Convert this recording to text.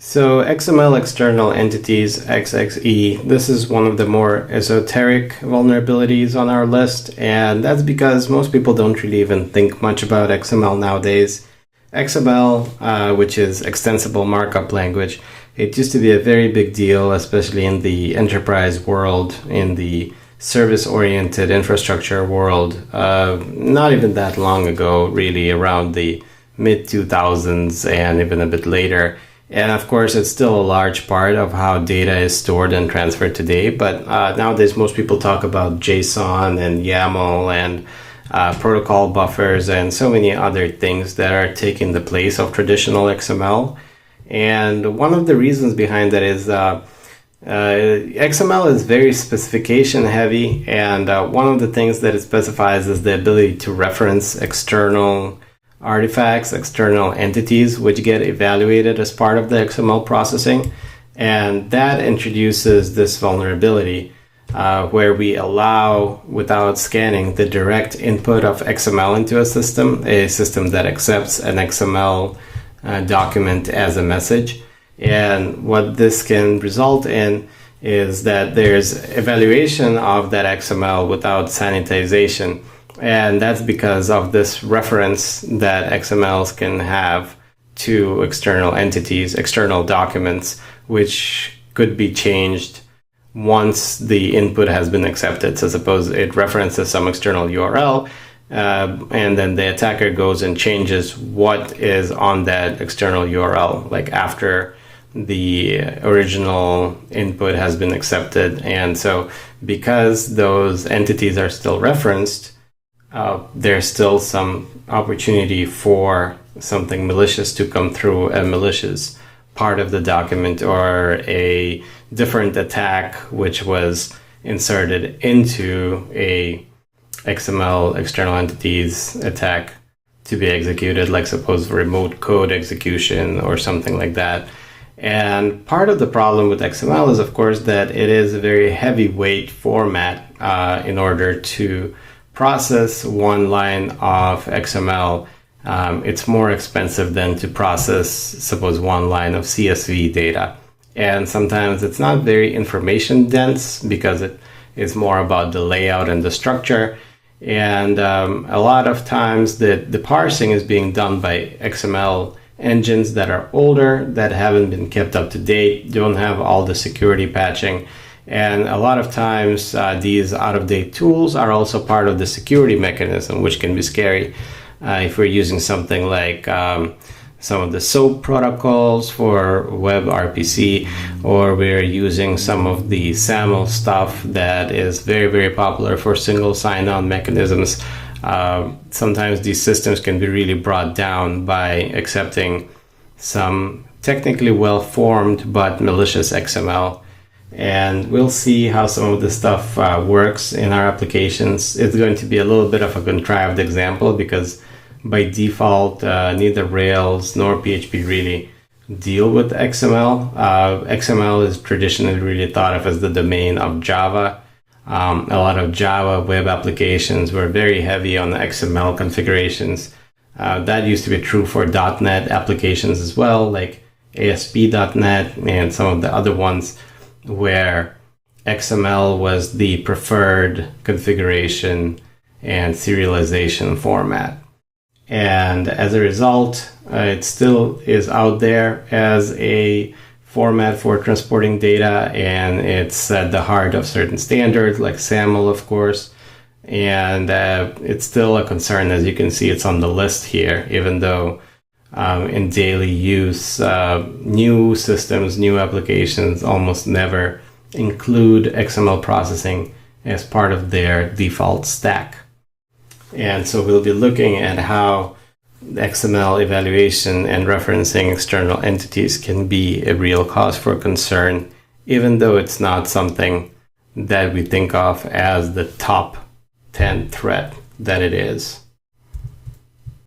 So XML external entities, XXE, this is one of the more esoteric vulnerabilities on our list, and that's because most people don't really even think much about XML nowadays. XML, which is Extensible Markup Language, it used to be a very big deal, especially in the enterprise world, in the service-oriented infrastructure world, not even that long ago, really around the mid-2000s and even a bit later. And of course, it's still a large part of how data is stored and transferred today. But nowadays, most people talk about JSON and YAML and protocol buffers and so many other things that are taking the place of traditional XML. And one of the reasons behind that is XML is very specification heavy. And one of the things that it specifies is the ability to reference external artifacts, external entities, which get evaluated as part of the XML processing. And that introduces this vulnerability where we allow, without scanning, the direct input of XML into a system that accepts an XML document as a message. And what this can result in is that there's evaluation of that XML without sanitization. And that's because of this reference that XMLs can have to external entities, external documents, which could be changed once the input has been accepted. So suppose it references some external URL, and then the attacker goes and changes what is on that external URL, like after the original input has been accepted. And so because those entities are still referenced, there's still some opportunity for something malicious to come through, a malicious part of the document or a different attack which was inserted into a XML external entities attack to be executed, like suppose remote code execution or something like that. And part of the problem with XML is, of course, that it is a very heavyweight format in order to process one line of XML. It's more expensive than to process, suppose, one line of CSV data. And sometimes it's not very information dense because it is more about the layout and the structure. And a lot of times the parsing is being done by XML engines that are older, that haven't been kept up to date, don't have all the security patching. And a lot of times these out-of-date tools are also part of the security mechanism, which can be scary if we're using something like some of the SOAP protocols for web RPC, or we're using some of the SAML stuff that is very, very popular for single sign-on mechanisms. Sometimes these systems can be really brought down by accepting some technically well-formed but malicious XML. And we'll see how some of this stuff works in our applications. It's going to be a little bit of a contrived example because by default, neither Rails nor PHP really deal with XML. XML is traditionally really thought of as the domain of Java. A lot of Java web applications were very heavy on the XML configurations. That used to be true for .NET applications as well, like ASP.NET and some of the other ones, where XML was the preferred configuration and serialization format. And as a result, it still is out there as a format for transporting data, and it's at the heart of certain standards like SAML, of course. And it's still a concern. As you can see, it's on the list here, even though in daily use, new systems, new applications almost never include XML processing as part of their default stack. And so we'll be looking at how XML evaluation and referencing external entities can be a real cause for concern, even though it's not something that we think of as the top 10 threat that it is.